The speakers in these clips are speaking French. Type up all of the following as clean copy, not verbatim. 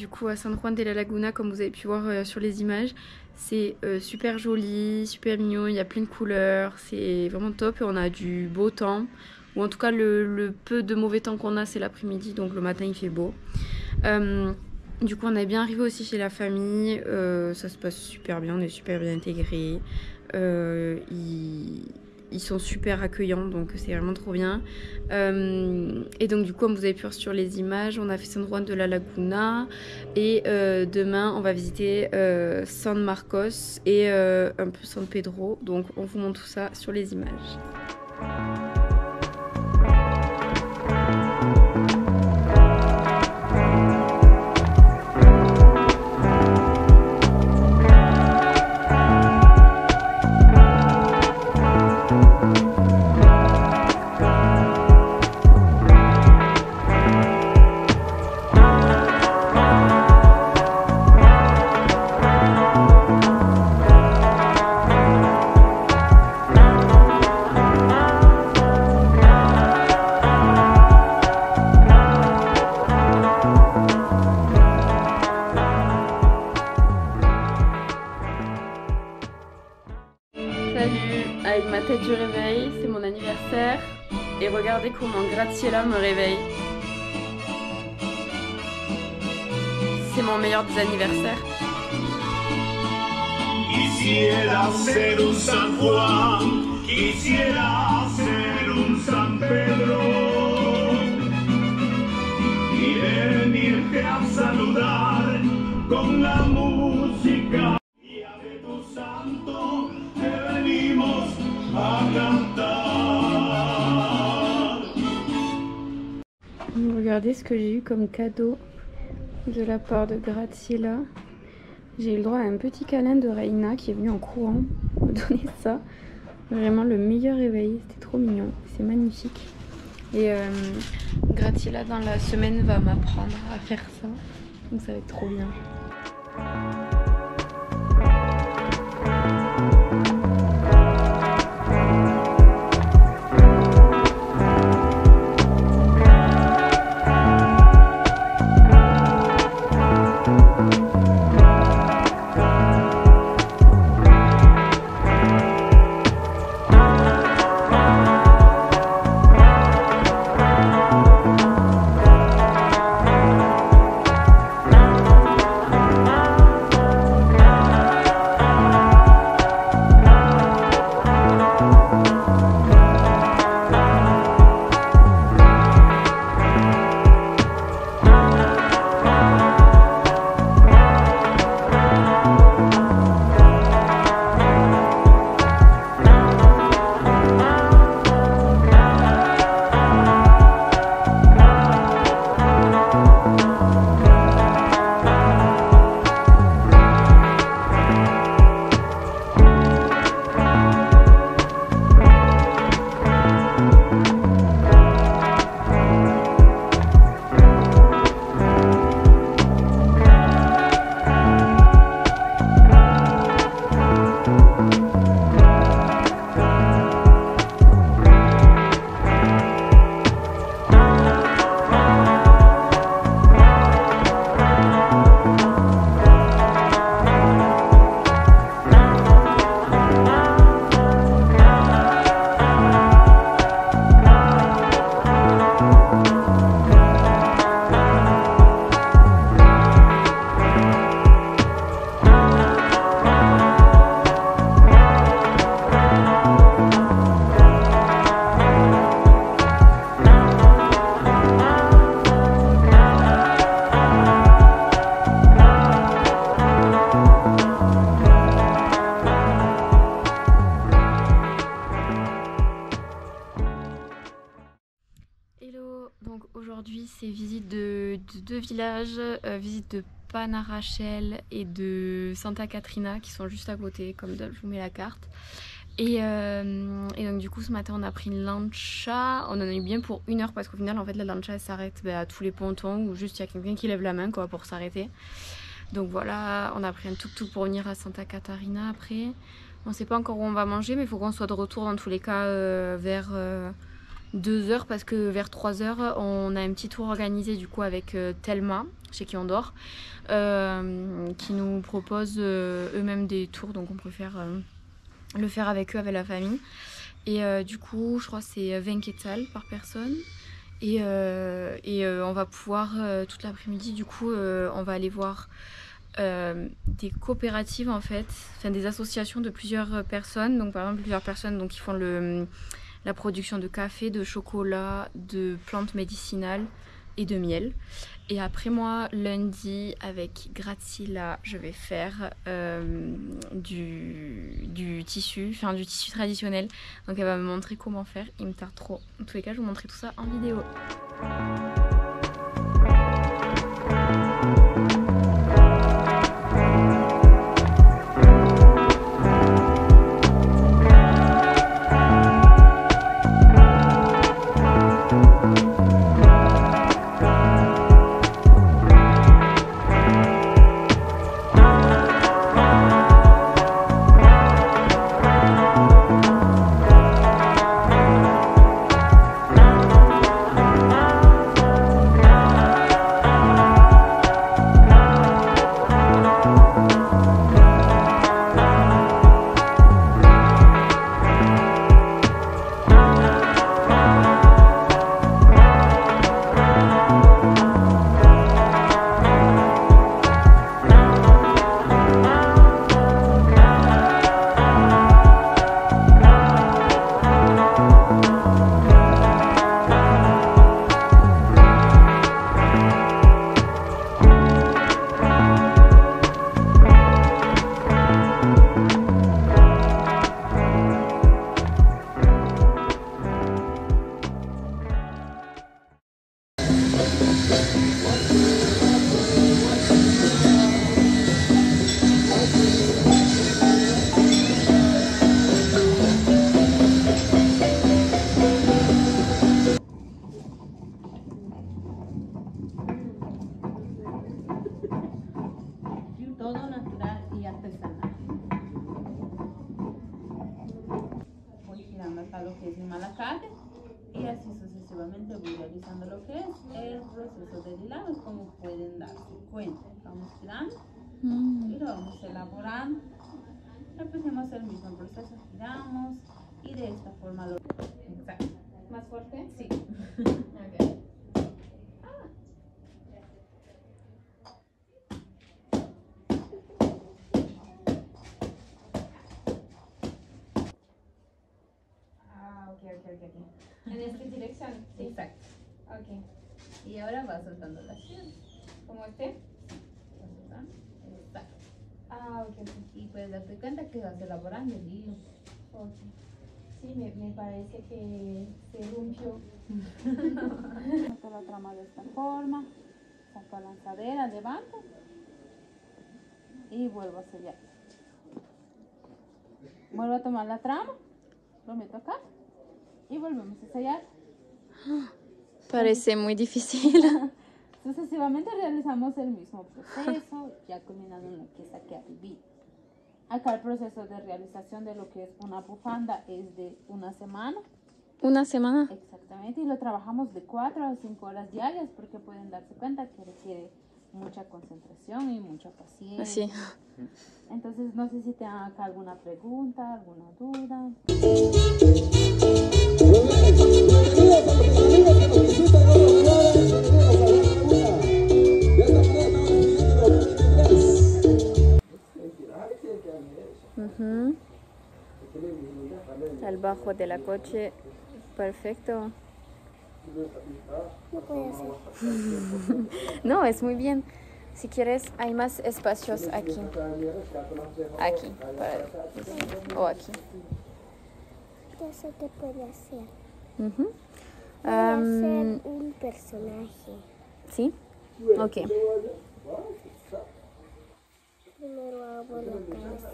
du coup à San Juan de la Laguna, comme vous avez pu voir sur les images. C'est super joli, super mignon, il y a plein de couleurs, c'est vraiment top et on a du beau temps. Ou en tout cas le peu de mauvais temps qu'on a c'est l'après-midi, donc le matin il fait beau. Du coup on est bien arrivé aussi chez la famille, ça se passe super bien, on est super bien intégrés. Ils sont super accueillants, donc c'est vraiment trop bien. Et donc du coup, comme vous avez pu voir sur les images, on a fait San Juan de la Laguna et demain on va visiter San Marcos et un peu San Pedro. Donc on vous montre tout ça sur les images. Salut, avec ma tête du réveil, c'est mon anniversaire et regardez comment Graciela me réveille. C'est mon meilleur des anniversaires. Quisiera ser un San Juan, quisiera ser un San Pedro y venirte a saludar con la música. Santo, te venimos a cantar. Regardez ce que j'ai eu comme cadeau de la part de Graciela. J'ai eu le droit à un petit câlin de Reina qui est venu en courant me donner ça. Vraiment le meilleur réveil, c'était trop mignon, c'est magnifique. Et Graciela dans la semaine va m'apprendre à faire ça, donc ça va être trop bien. Aujourd'hui c'est visite de deux villages, visite de Panarachel et de Santa Catrina qui sont juste à côté, comme d'hab je vous mets la carte. Et donc du coup ce matin on a pris une lancha, on en a eu bien pour 1 heure parce qu'au final en fait la lancha elle s'arrête à tous les pontons ou juste il y a quelqu'un qui lève la main quoi pour s'arrêter. Donc voilà, on a pris un tuk-tuk pour venir à Santa Catarina après. On sait pas encore où on va manger mais il faut qu'on soit de retour dans tous les cas vers 2 heures parce que vers 3 heures, on a un petit tour organisé du coup avec Thelma, chez qui on dort, qui nous propose eux-mêmes des tours, donc on préfère le faire avec eux, avec la famille. Et du coup, je crois que c'est 20 quetzals par personne. Et on va pouvoir toute l'après-midi, du coup, on va aller voir des coopératives en fait, enfin des associations de plusieurs personnes. Donc par exemple plusieurs personnes donc, qui font la production de café, de chocolat, de plantes médicinales et de miel. Et après moi, lundi, avec Grazilla, je vais faire du tissu, enfin du tissu traditionnel. Donc elle va me montrer comment faire, il me tarde trop. En tous les cas, je vous montrerai tout ça en vidéo. Todo natural y artesanal. Voy girando acá lo que es mi malacate y así sucesivamente voy realizando lo que es el proceso del hilado, como pueden darse cuenta. Vamos girando y lo vamos elaborando. Repetimos el mismo proceso, giramos y de esta forma lo... Exacto. ¿Más fuerte? Sí. Okay. Ok. ¿En esta dirección? Sí. Exacto. Ok. Y ahora va soltando las piernas. ¿Como este? Exacto. Ok. Y puedes darte cuenta que vas elaborando el hilo. Ok. Sí, me parece que se rompió. Meto la trama de esta forma, saco la lanzadera, levanto y vuelvo a sellar. Vuelvo a tomar la trama, lo meto acá y volvemos a sellar. Parece muy difícil. Sucesivamente realizamos el mismo proceso, ya culminando en lo que es aquí arriba. Acá el proceso de realización de lo que es una bufanda es de 1 semana. ¿Una semana? Exactamente, y lo trabajamos de 4 a 5 horas diarias porque pueden darse cuenta que requiere mucha concentración y mucha paciencia. Sí. Entonces, no sé si te hagan acá alguna pregunta, alguna duda. El bajo de la coche, perfecto. No puede ser. No, es muy bien. Si quieres, hay más espacios aquí. Aquí, o aquí. Eso te puede hacer. Ujú. Voy a hacer un personaje. ¿Sí? Ok. Primero hago la cabeza.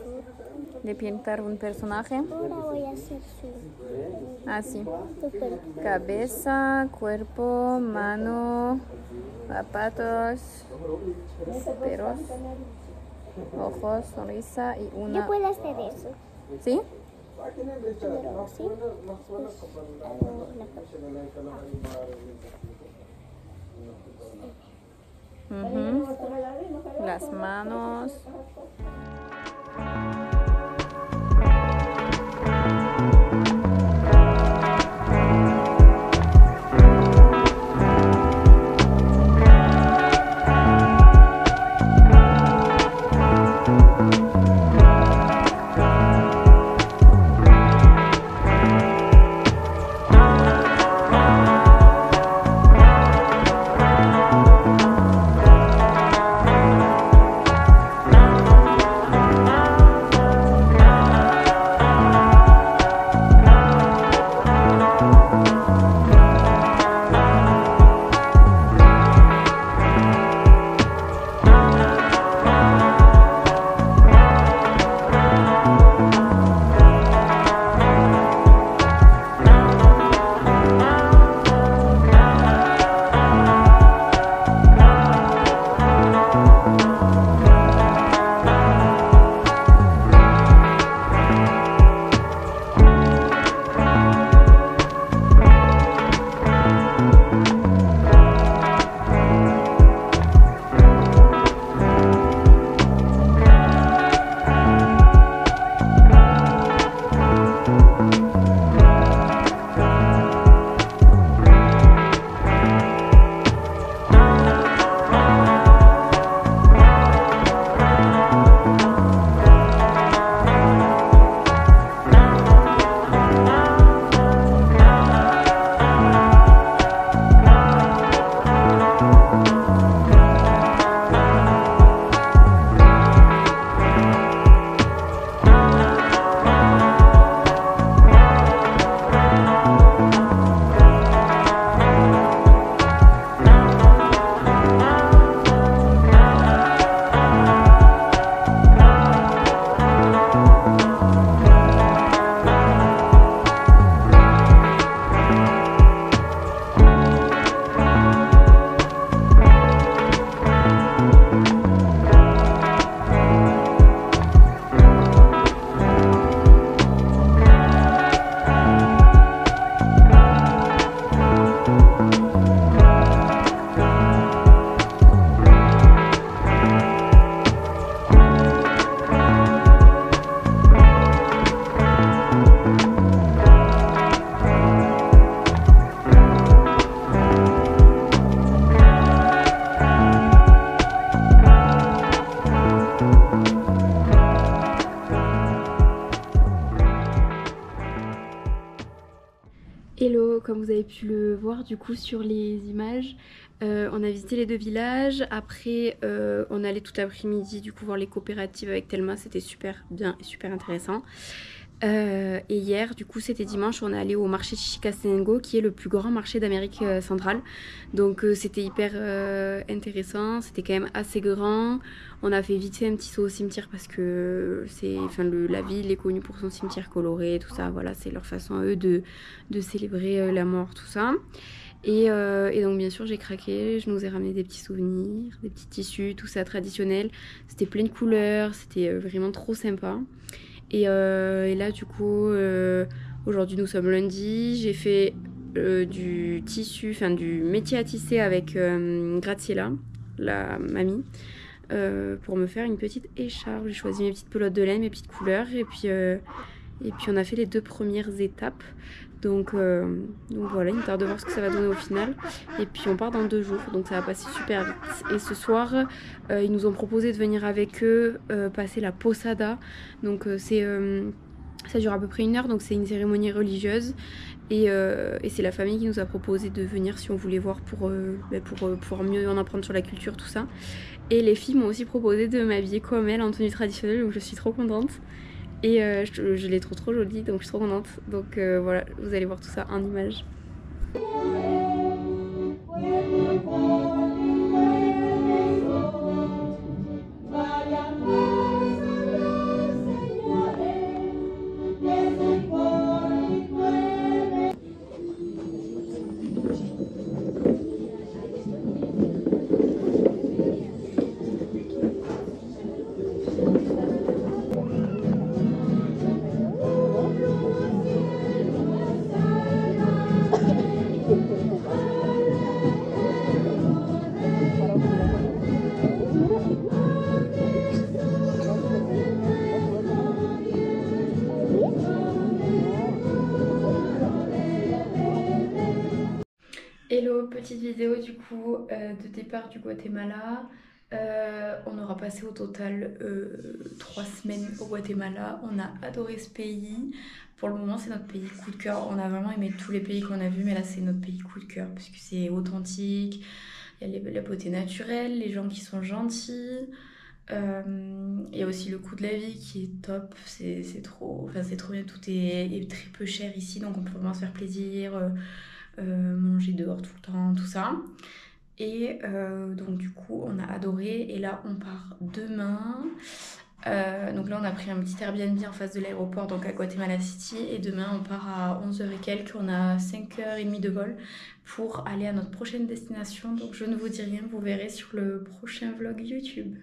De pintar un personaje. Ahora voy a hacer su Así. cuerpo. Cabeza, cuerpo, mano, zapatos, pelos, ojos, sonrisa y Yo una... puedo hacer eso. ¿Sí? Primero así, después hago la Las manos. Hello, comme vous avez pu le voir du coup sur les images, on a visité les deux villages. Après on allait tout l'après-midi du coup voir les coopératives avec Thelma, c'était super bien et super intéressant. Et hier, du coup c'était dimanche, on est allé au marché de Chichicastenango qui est le plus grand marché d'Amérique centrale. Donc c'était hyper intéressant, c'était quand même assez grand. On a fait vite fait un petit saut au cimetière parce que la ville est connue pour son cimetière coloré, tout ça, voilà, c'est leur façon à eux de célébrer la mort, tout ça. Et donc bien sûr j'ai craqué, je nous ai ramené des petits souvenirs, des petits tissus, tout ça traditionnel. C'était plein de couleurs, c'était vraiment trop sympa. Et là du coup aujourd'hui nous sommes lundi, j'ai fait du tissu, du métier à tisser avec Graziella, la mamie, pour me faire une petite écharpe. J'ai choisi mes petites pelotes de laine, mes petites couleurs et puis on a fait les 2 premières étapes. Donc voilà, il me tarde de voir ce que ça va donner au final. Et puis on part dans 2 jours, donc ça va passer super vite. Et ce soir, ils nous ont proposé de venir avec eux passer la posada. Donc ça dure à peu près 1 heure, donc c'est une cérémonie religieuse. Et c'est la famille qui nous a proposé de venir si on voulait voir pour pouvoir mieux en apprendre sur la culture, tout ça. Et les filles m'ont aussi proposé de m'habiller comme elles en tenue traditionnelle, donc je suis trop contente. Et je l'ai trop jolie, donc je suis trop contente. Donc voilà, vous allez voir tout ça en images. Hello, petite vidéo du coup de départ du Guatemala. On aura passé au total 3 semaines au Guatemala. On a adoré ce pays. Pour le moment, c'est notre pays coup de cœur. On a vraiment aimé tous les pays qu'on a vus, mais là, c'est notre pays coup de cœur puisque c'est authentique. Il y a la beauté naturelle, les gens qui sont gentils. Il y a aussi le coût de la vie qui est top. C'est trop bien. Tout est très peu cher ici, donc on peut vraiment se faire plaisir. Manger dehors tout le temps, tout ça. Et donc du coup on a adoré et là on part demain. Donc là on a pris un petit Airbnb en face de l'aéroport, donc à Guatemala City, et demain on part à 11h et quelques, on a 5h30 de vol pour aller à notre prochaine destination. Donc je ne vous dis rien, vous verrez sur le prochain vlog YouTube.